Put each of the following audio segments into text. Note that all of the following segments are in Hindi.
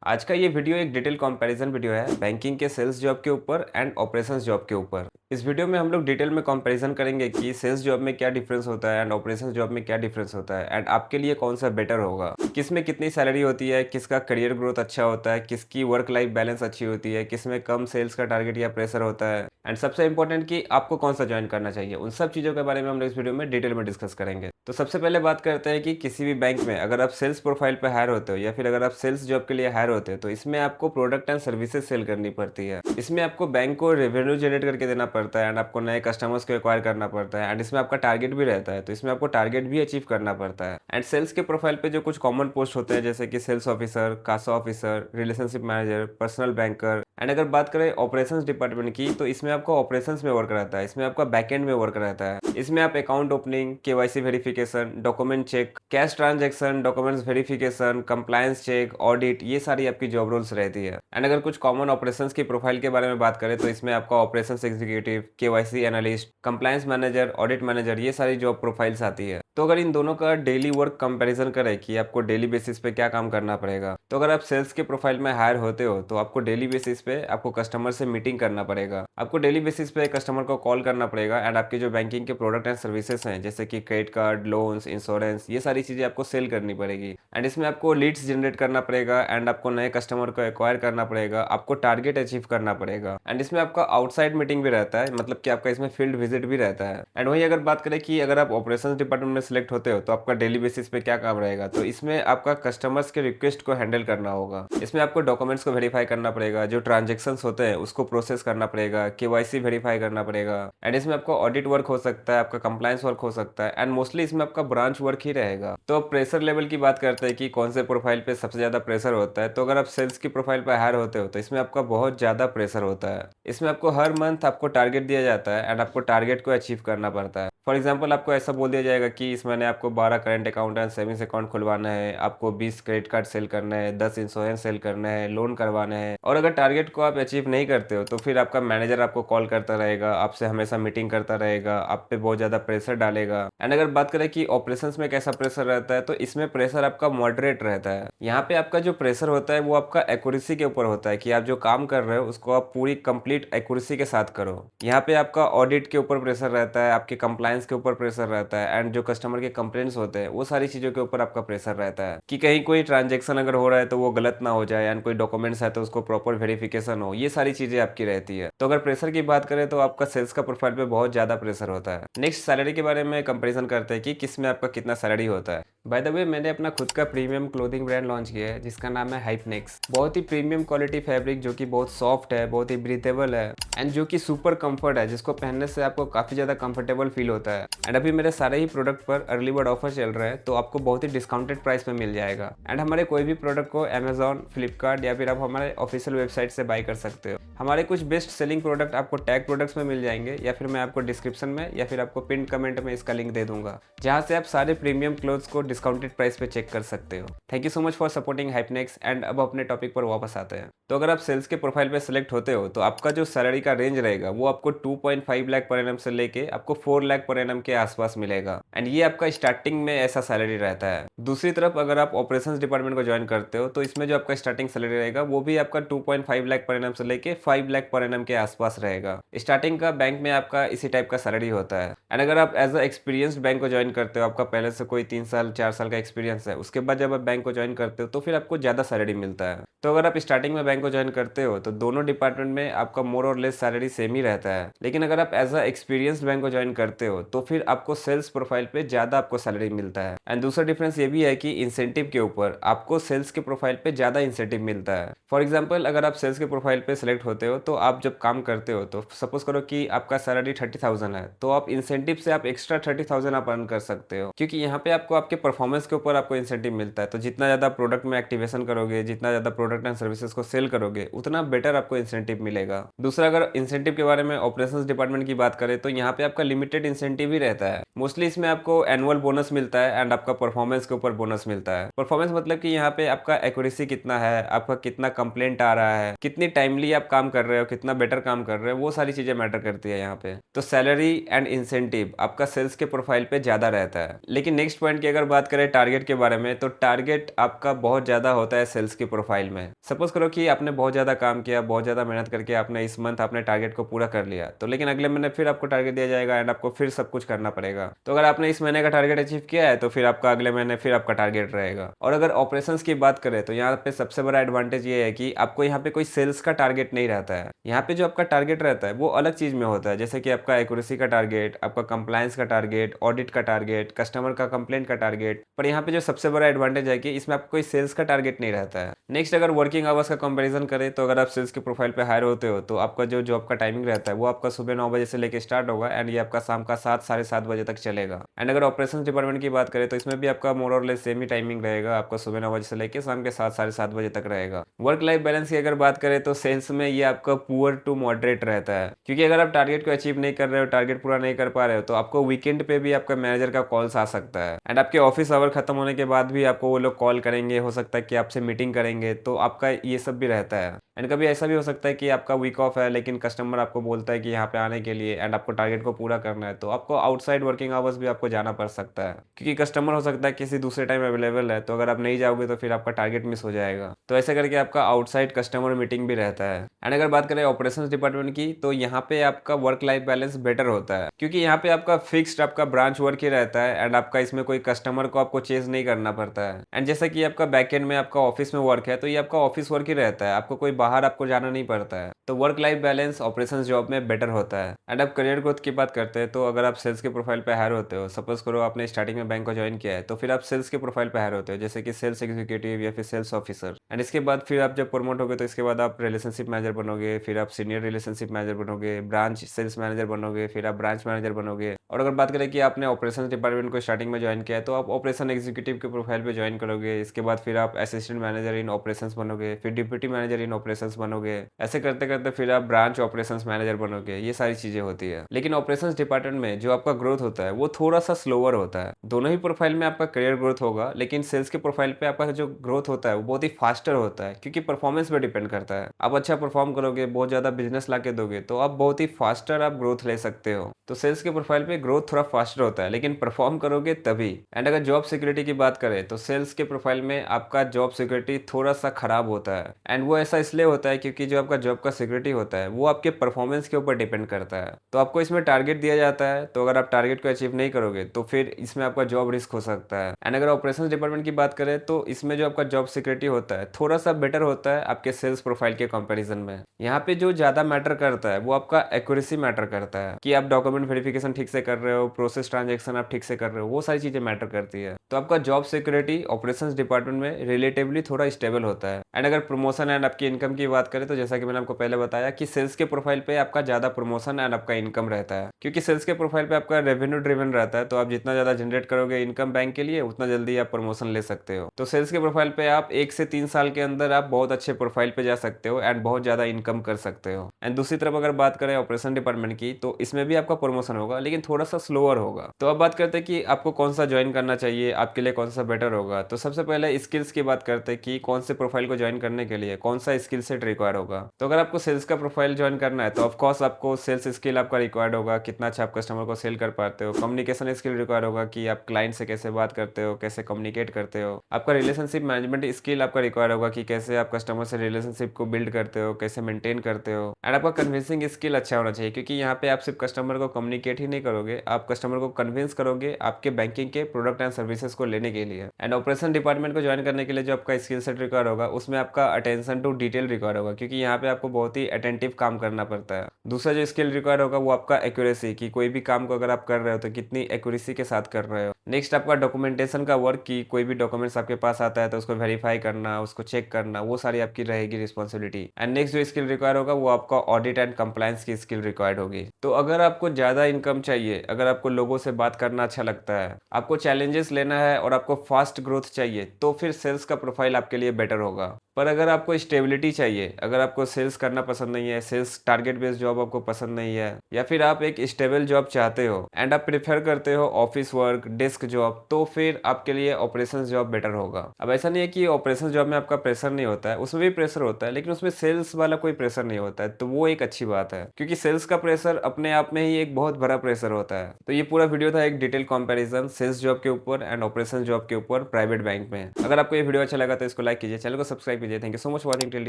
आज का ये वीडियो एक डिटेल कंपैरिजन वीडियो है बैंकिंग के सेल्स जॉब के ऊपर एंड ऑपरेशंस जॉब के ऊपर। इस वीडियो में हम लोग डिटेल में कंपैरिजन करेंगे कि सेल्स जॉब में क्या डिफरेंस होता है एंड ऑपरेशंस जॉब में क्या डिफरेंस होता है एंड आपके लिए कौन सा बेटर होगा, किस में कितनी सैलरी होती है, किसका करियर ग्रोथ अच्छा होता है, किसकी वर्क लाइफ बैलेंस अच्छी होती है, किसमें कम सेल्स का टारगेट या प्रेशर होता है एंड सबसे इंपॉर्टेंट कि आपको कौन सा ज्वाइन करना चाहिए। उन सब चीज़ों के बारे में हम लोग इस वीडियो में डिटेल में डिस्कस करेंगे। तो सबसे पहले बात करते हैं कि किसी भी बैंक में अगर आप सेल्स प्रोफाइल पे हायर होते हो या फिर अगर आप सेल्स जॉब के लिए हायर होते हो तो इसमें आपको प्रोडक्ट एंड सर्विसेज सेल करनी पड़ती है। इसमें आपको बैंक को रेवेन्यू जनरेट करके देना पड़ता है एंड आपको नए कस्टमर्स को एक्वायर करना पड़ता है एंड इसमें आपका टारगेट भी रहता है, तो इसमें आपको टारगेट भी अचीव करना पड़ता है। एंड सेल्स के प्रोफाइल पे जो कुछ कॉमन पोस्ट होते हैं जैसे कि sales officer, CASA officer, relationship manager, personal banker and अगर बात करें ऑपरेशंस डिपार्टमेंट की तो इसमें आपको ऑपरेशंस में वर्क रहता है, इसमें आपका बैकएंड में वर्क रहता है। इसमें आप account opening, KYC verification, document check, cash transaction, documents verification, compliance check, audit, ये सारी आपकी जॉब रोल्स रहती है। एंड अगर कुछ कॉमन ऑपरेशंस की प्रोफाइल के बारे में बात करें तो इसमें आपका operations executive, KYC analyst, compliance manager, audit manager, ये सारी जॉब प्रोफाइल्स आती है। तो अगर इन दोनों का डेली वर्क कंपैरिजन करें कि आपको डेली बेसिस पे क्या काम करना पड़ेगा, तो अगर आप सेल्स के प्रोफाइल में हायर होते हो तो आपको डेली बेसिस पे आपको कस्टमर से मीटिंग करना पड़ेगा, आपको डेली बेसिस पे कस्टमर को कॉल करना पड़ेगा एंड आपकी जो बैंकिंग के प्रोडक्ट एंड सर्विसेज हैं जैसे कि क्रेडिट कार्ड, लोन्स, इंश्योरेंस, ये सारी चीजें आपको सेल करनी पड़ेगी। एंड इसमें आपको लीड्स जनरेट करना पड़ेगा एंड आपको नए कस्टमर को एक्वायर करना पड़ेगा, आपको टारगेट अचीव करना पड़ेगा। एंड इसमें आपका आउटसाइड मीटिंग भी रहता है, मतलब कि आपका इसमें फील्ड विजिट भी रहता है। एंड वही अगर बात करें कि अगर आप ऑपरेशंस डिपार्टमेंट में सिलेक्ट होते हो तो आपका डेली बेसिस पे क्या काम रहेगा, तो इसमें आपका कस्टमर्स के रिक्वेस्ट को हैंडल करना होगा। इसमें आपको डॉक्यूमेंट्स को वेरीफाई करना पड़ेगा, जो ट्रांजेक्शन्स होते हैं उसको प्रोसेस करना पड़ेगा, केवाईसी वेरीफाई करना पड़ेगा एंड इसमें आपको ऑडिट वर्क हो सकता है, आपका कंप्लायंस वर्क हो सकता है एंड मोस्टली इसमें आपका ब्रांच वर्क ही रहेगा। तो अब प्रेशर लेवल की बात करते हैं कि कौन से प्रोफाइल पे सबसे ज्यादा प्रेशर होता है, तो अगर आप सेल्स की प्रोफाइल पे हायर होते हो तो इसमें आपका बहुत ज्यादा प्रेशर होता है। इसमें आपको हर मंथ आपको टारगेट दिया जाता है एंड आपको टारगेट को अचीव करना पड़ता है। फॉर एग्जाम्पल आपको ऐसा बोल दिया जाएगा कि इस महीने आपको 12 current account and savings account खुलवाना है, आपको 20 क्रेडिट कार्ड सेल करना है, 10 इंश्योरेंस सेल करना है, लोन करवाना है। और अगर टारगेट को आप अचीव नहीं करते हो तो फिर आपका मैनेजर आपको कॉल करता रहेगा, आपसे हमेशा मीटिंग करता रहेगा, आप पे बहुत ज्यादा प्रेशर डालेगा। एंड अगर बात करें कि ऑपरेशंस में कैसा प्रेशर रहता है, तो इसमें प्रेशर आपका मॉडरेट रहता है। यहाँ पे आपका जो प्रेशर होता है वो आपका एक्यूरेसी के ऊपर होता है कि आप जो काम कर रहे हो उसको आप पूरी कंप्लीट एक्यूरेसी के साथ करो। यहाँ पे आपका ऑडिट के ऊपर प्रेशर रहता है, आपके कंप्लायंस के ऊपर प्रेशर रहता है एंड जो कस्टमर के कंप्लेंट्स होते हैं वो सारी चीजों के ऊपर आपका प्रेशर रहता है कि कहीं कोई ट्रांजेक्शन अगर हो रहा है तो वो गलत ना हो जाए एंड कोई डॉक्यूमेंट्स है तो उसको प्रॉपर वेरिफिकेशन हो, ये सारी चीजें आपकी रहती है। तो अगर प्रेशर की बात करें तो आपका सेल्स का प्रोफाइल पे बहुत ज्यादा प्रेशर होता है। नेक्स्ट सैलरी के बारे में कंपेरिजन करते हैं कि किस में आपका कितना सैलरी होता है। बाय द वे, मैंने अपना खुद का प्रीमियम क्लोथिंग ब्रांड लॉन्च किया है जिसका नाम है हाइपनेक्स। बहुत ही प्रीमियम क्वालिटी फैब्रिक जो कि बहुत सॉफ्ट है, बहुत ही ब्रीथेबल है एंड जो कि सुपर कंफर्ट है, जिसको पहनने से आपको काफी ज्यादा कंफर्टेबल फील होता है। एंड अभी मेरे सारे ही प्रोडक्ट पर अर्ली बर्ड ऑफर चल रहा है तो आपको बहुत ही डिस्काउंटेड प्राइस में मिल जाएगा। एंड हमारे कोई भी प्रोडक्ट को अमेजॉन, फ्लिपकार्ट या फिर आप हमारे ऑफिशियल वेबसाइट से बाय कर सकते हो। हमारे कुछ बेस्ट सेलिंग प्रोडक्ट आपको टैग प्रोडक्ट्स में मिल जाएंगे या फिर मैं आपको डिस्क्रिप्शन में या फिर आपको पिन कमेंट में इसका लिंक दे दूंगा, जहां से आप सारे प्रीमियम क्लोथ्स को डिस्काउंटेड प्राइस पे चेक कर सकते हो। Thank you so much for supporting Hypnex. And अब अपने टॉपिक पर वापस आते हैं। तो अगर आप सेल्स के प्रोफाइल पे सिलेक्ट होते हो तो आपका जो सैलरी का रेंज रहेगा वो आपको 2.5 लाख पर एनम से लेके आपको 4 लाख पर एनम के आसपास मिलेगा एंड ये आपका स्टार्टिंग में ऐसा सैलरी रहता है। दूसरी तरफ अगर आप ऑपरेशंस डिपार्टमेंट को ज्वाइन करते हो तो इसमें जो आपका स्टार्टिंग सैलरी रहेगा वो भी आपका 2.5 लाख पर एनम से लेके 5 लाख पर एनम के आसपास रहेगा। स्टार्टिंग का बैंक में आपका इसी टाइप का सैलरी होता है। एंड अगर आप एज अ एक्सपीरियंस्ड बैंक को ज्वाइन करते हो, आपका पहले से कोई 3 साल 4 साल का एक्सपीरियंस है, उसके बाद जब आप बैंक को ज्वाइन करते हो तो फिर आपको ज्यादा सैलरी मिलता है। तो अगर आप स्टार्टिंग में बैंक को ज्वाइन करते हो तो दोनों डिपार्टमेंट में आपका मोर और लेस सैलरी सेम ही रहता है। लेकिन अगर आप एज अ एक्सपीरियंस्ड बैंक को ज्वाइन करते हो तो फिर आपको सेल्स प्रोफाइल पे ज्यादा आपको सैलरी मिलता है। एंड दूसरा डिफरेंस ये भी है कि इंसेंटिव के ऊपर आपको सेल्स के प्रोफाइल पे ज्यादा इंसेंटिव मिलता है। फॉर एग्जाम्पल, अगर आप सेल्स के प्रोफाइल पे सिलेक्ट होते हो तो आप जब काम करते हो तो सपोज करो कि आपका सैलरी 30,000 है, तो आप इंसेंटिव से आप एक्स्ट्रा 30,000 आप अर्न कर सकते हो, क्योंकि यहाँ पे आपको आपके परफॉर्मेंस के ऊपर आपको इंसेंटिव मिलता है। तो जितना ज्यादा प्रोडक्ट में एक्टिवेशन करोगे, जितना ज्यादा प्रोडक्ट एंड सर्विसेज को सेल करोगे, उतना बेटर आपको इंसेंटिव मिलेगा। दूसरा, अगर इंसेंटिव के बारे में ऑपरेशंस डिपार्टमेंट की बात करें तो यहाँ पे आपका लिमिटेड इंसेंटिव ही रहता है। मोस्टली इसमें आपको आपको एनुअल बोनस मिलता है एंड आपका परफॉर्मेंस के ऊपर बोनस मिलता है। परफॉर्मेंस मतलब कि यहाँ पे आपका एक्यूरेसी कितना है, आपका कितना कंप्लेंट आ रहा है, कितनी टाइमली आप काम कर रहे हो, कितना बेटर काम कर रहे हो, वो सारी चीजें मैटर करती है यहाँ पे। तो सैलरी एंड इंसेंटिव आपका सेल्स के प्रोफाइल पे ज्यादा रहता है। लेकिन नेक्स्ट पॉइंट की अगर बात करें टारगेट के बारे में, तो टारगेट आपका बहुत ज्यादा होता है सेल्स की प्रोफाइल में। सपोज करो कि आपने बहुत ज्यादा काम किया, बहुत ज्यादा मेहनत करके आपने इस मंथ अपने टारगेट को पूरा कर लिया, तो लेकिन अगले महीने फिर आपको टारगेट दिया जाएगा एंड आपको फिर सब कुछ करना पड़ेगा। तो अगर आपने इस महीने का टारगेट अचीव किया है तो फिर आपका अगले महीने फिर आपका टारगेट रहेगा। और अगर ऑपरेशंस की बात करें तो यहाँ पे सबसे बड़ा एडवांटेज ये है कि आपको यहाँ पे कोई सेल्स का टारगेट नहीं रहता है। यहाँ पे जो आपका टारगेट रहता है वो अलग चीज में होता है, जैसे कि आपका एक्यूरेसी का टारगेट, आपका कंप्लायंस का टारगेट, ऑडिट का टारगेट, कस्टमर का कंप्लेंट का टारगेट। पर यहाँ पे जो सबसे बड़ा एडवांटेज है कि इसमें आपको कोई सेल्स का टारगेट नहीं रहता है। नेक्स्ट अगर वर्किंग आवर्स का कंपेरिजन करें तो अगर आप सेल्स के प्रोफाइल पे हायर होते हो तो आपका जो जॉब का टाइमिंग रहता है वो आपका सुबह 9 बजे से लेकर स्टार्ट होगा एंड ये आपका शाम का 7 साढ़े 7 बजे तक चलेगा। एंड अगर ऑपरेशन डिपार्टमेंट की बात करें तो इसमें भी आपका मोर और लेस सेम ही टाइमिंग रहेगा, आपका सुबह 9 बजे से लेकर शाम के 7 साढ़े 7 बजे तक रहेगा। वर्क लाइफ बैलेंस की अगर बात करें तो सेल्स में ये आपका पुअर टू मॉडरेट रहता है, क्योंकि अगर आप टारगेट को अचीव नहीं कर रहे हो, टारगेट पूरा नहीं कर पा रहे हो, तो आपको वीकेंड पे भी आपका मैनेजर का कॉल्स आ सकता है एंड आपके ऑफिस आवर खत्म होने के बाद भी आपको वो लोग कॉल करेंगे, हो सकता है कि आपसे मीटिंग करेंगे, तो आपका ये सब भी रहता है। एंड कभी ऐसा भी हो सकता है कि आपका वीक ऑफ है लेकिन कस्टमर आपको बोलता है कि यहाँ पे आने के लिए एंड आपको टारगेट को पूरा करना है, तो आपको आउटसाइड वर्किंग आवर्स भी आपको जाना पड़ सकता है, क्योंकि कस्टमर हो सकता है किसी दूसरे टाइम अवेलेबल है, तो अगर आप नहीं जाओगे तो फिर आपका टारगेट मिस हो जाएगा। तो ऐसे करके आपका आउटसाइड कस्टमर मीटिंग भी रहता है। एंड अगर बात करें ऑपरेशंस डिपार्टमेंट की तो यहाँ पे आपका वर्क लाइफ बैलेंस बेटर होता है, क्योंकि यहाँ पे आपका फिक्स्ड आपका ब्रांच वर्क ही रहता है एंड आपका इसमें कोई कस्टमर को आपको चेज नहीं करना पड़ता है। एंड जैसा कि आपका बैकएंड में आपका ऑफिस में वर्क है तो ये आपका ऑफिस वर्क ही रहता है, आपको कोई बाहर आपको जाना नहीं पड़ता है। तो work life balance operations job में बेटर होता है। एंड अब करियर ग्रोथ की बात करते हैं तो अगर आप सेल्स के प्रोफाइल पे हायर होते हो, सपोज करो आपने स्टार्टिंग में बैंक को ज्वाइन किया है, तो फिर आप सेल्स के प्रोफाइल पे हायर होते हो, जैसे कि सेल्स एग्जीक्यूटिव या फिर सेल्स ऑफिसर। एंड इसके बाद फिर आप जब प्रमोट होगे तो इसके बाद आप रिलेशनशिप मैनेजर बनोगे, फिर आप सीनियर रिलेशनशिप मैनेजर बनोगे, ब्रांच सेल्स मैनेजर बनोगे, फिर आप ब्रांच मैनेजर बनोगे। और अगर बात करें कि आपने ऑपरेशन डिपार्टमेंट को स्टार्टिंग में ज्वाइन किया है तो आप ऑपरेशन एग्जीक्यूटिव के प्रोफाइल पे ज्वाइन करोगे, इसके बाद फिर आप असिस्टेंट मैनेजर इन ऑपरेशंस बनोगे, फिर डिप्यूटी मैनेजर इन ऑपरेशंस बनोगे, ऐसे करते करते फिर आप ब्रांच ऑपरेशंस मैनेजर बनोगे। ये सारी चीजें होती है। लेकिन ऑपरेशंस डिपार्टमेंट में जो आपका ग्रोथ होता है वो थोड़ा सा स्लोअर होता है। दोनों ही प्रोफाइल में आपका करियर ग्रोथ होगा, लेकिन सेल्स के प्रोफाइल पे आपका जो ग्रोथ होता है वो बहुत ही फास्टर होता है, क्योंकि परफॉर्मेंस पे डिपेंड करता है। आप अच्छा परफॉर्म करोगे, बहुत ज्यादा बिजनेस ला के दोगे तो आप बहुत ही फास्टर आप ग्रोथ ले सकते हो। तो सेल्स के प्रोफाइल पे ग्रोथ थोड़ा फास्टर होता है, लेकिन परफॉर्म करोगे तभी। एंड अगर जॉब सिक्योरिटी की बात करें तो सेल्स के प्रोफाइल में आपका जॉब सिक्योरिटी थोड़ा सा खराब होता है। एंड वो ऐसा इसलिए होता है क्योंकि जो आपका जॉब का सिक्योरिटी होता है वो आपके परफॉर्मेंस के ऊपर डिपेंड करता है। तो आपको इसमें टारगेट दिया जाता है, तो अगर आप टारगेट को अचीव नहीं करोगे तो फिर इसमें आपका जॉब रिस्क हो सकता है। एंड अगर ऑपरेशंस डिपार्टमेंट की बात करें तो इसमें जो आपका जॉब सिक्योरिटी होता है थोड़ा सा बेटर होता है आपके सेल्स प्रोफाइल के कंपैरिजन में। यहाँ पे जो ज्यादा मैटर करता है वो आपका एक्यूरेसी मैटर करता है, कि आप डॉक्यूमेंट वेरिफिकेशन ठीक से कर रहे हो, प्रोसेस ट्रांजेक्शन आप ठीक से कर रहे हो, वो सारी चीजें मैटर करती है। तो आपका जॉब सिक्योरिटी ऑपरेशंस डिपार्टमेंट में रिलेटिवली थोड़ा स्टेबल होता है। एंड अगर प्रमोशन एंड आपकी इनकम की बात करें तो जैसा कि मैंने आपको पहले बताया कि सेल्स के प्रोफाइल पे आपका ज्यादा प्रमोशन एंड आपका इनकम रहता है, क्योंकि सेल्स के प्रोफाइल पे आपका रेवेन्यू ड्रिवन रहता है। तो आप जितना ज्यादा जनरेट करोगे इनकम बैंक के लिए, उतना जल्दी आप प्रमोशन ले सकते हो। तो सेल्स के प्रोफाइल पे आप 1 से 3 साल के अंदर आप बहुत अच्छे प्रोफाइल पे जा सकते हो एंड बहुत ज्यादा इनकम कर सकते हो। एंड दूसरी तरफ अगर बात करें ऑपरेशन डिपार्टमेंट की तो इसमें भी आपका प्रमोशन होगा, लेकिन थोड़ा सा स्लोअर होगा। तो अब बात करते हैं कि आपको कौन सा ज्वाइन करना चाहिए, आपके लिए कौन सा बेटर होगा। तो सबसे पहले स्किल्स की बात करते हैं कि कौन से प्रोफाइल को ज्वाइन करने के लिए कौन सा स्किल सेट रिक्वायर होगा। तो अगर आपको सेल्स का प्रोफाइल ज्वाइन करना है तो ऑफकोर्स आपको सेल्स स्किल आपका रिक्वायर्ड होगा, कितना अच्छा आप कस्टमर को सेल कर पाते हो। कम्युनिकेशन स्किल रिक्वायर होगा कि आप क्लाइंट से कैसे बात करते हो, कैसे कम्युनिकेट करते हो। आपका रिलेशनशिप मैनेजमेंट स्किल आपका रिक्वायर होगा कि कैसे आप कस्टमर से रिलेशनशिप को बिल्ड करते हो, कैसे मेंटेन करते हो। एंड आपका कन्विंसिंग स्किल अच्छा होना चाहिए, क्योंकि यहाँ पे आप सिर्फ कस्टमर को कम्युनिकेट ही नहीं करोगे, आप कस्टमर को कन्विंस करोगे आपके बैंकिंग के प्रोडक्ट एंड सर्विसेज को लेने के लिए। एंड ऑपरेशन डिपार्टमेंट को ज्वाइन करने के लिए जो आपका स्किल सेट रिक्वायर होगा उसमें आपका अटेंशन टू डिटेल रिक्वायर होगा, क्योंकि यहाँ पे आपको बहुत ही अटेंटिव काम करना पड़ता है। दूसरा जो स्किल रिक्वायर होगा वो आपका एक्यूरेसी, कि कोई भी काम को अगर आप कर रहे हो तो कितनी एक्यूरेसी के साथ कर रहे हो। नेक्स्ट आपका डॉक्यूमेंटेशन का वर्क, की कोई भी डॉक्यूमेंट्स आपके पास आता है तो उसको वेरीफाई करना, उसको चेक करना, वो सारी आपकी रहेगी रिस्पॉन्सिबिलिटी। एंड नेक्स्ट जो स्किल रिक्वायर होगा वो आपका ऑडिट एंड कंप्लायंस की स्किल रिक्वायर्ड होगी। तो अगर आपको ज्यादा इनकम चाहिए, अगर आपको लोगों से बात करना अच्छा लगता है, आपको चैलेंजेस लेना है और आपको फास्ट ग्रोथ चाहिए, तो फिर सेल्स का प्रोफाइल आपके लिए बेटर होगा। पर अगर आपको स्टेबिलिटी चाहिए, अगर आपको सेल्स करना पसंद नहीं है, सेल्स टारगेट बेस्ड जॉब आपको पसंद नहीं है, या फिर आप एक स्टेबल जॉब चाहते हो एंड आप प्रेफर करते हो ऑफिस वर्क, डेस्क जॉब, तो फिर आपके लिए ऑपरेशंस जॉब बेटर होगा। अब ऐसा नहीं है कि ऑपरेशंस जॉब में आपका प्रेशर नहीं होता है, उसमें भी प्रेशर होता है, लेकिन उसमें सेल्स वाला कोई प्रेशर नहीं होता है, तो वो एक अच्छी बात है, क्योंकि सेल्स का प्रेशर अपने आप में ही एक बहुत बड़ा प्रेशर होता है। तो ये पूरा वीडियो था एक डिटेल कंपैरिजन सेल्स जॉब के ऊपर एंड ऑपरेशन जॉब के ऊपर प्राइवेट बैंक में। अगर आपको ये वीडियो अच्छा लगा तो इसको लाइक कीजिए, चैनल को सब्सक्राइब कीजिए। Thank you so much watching till the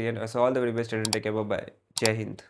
end, all the very best, take care, bye bye, जय हिंद।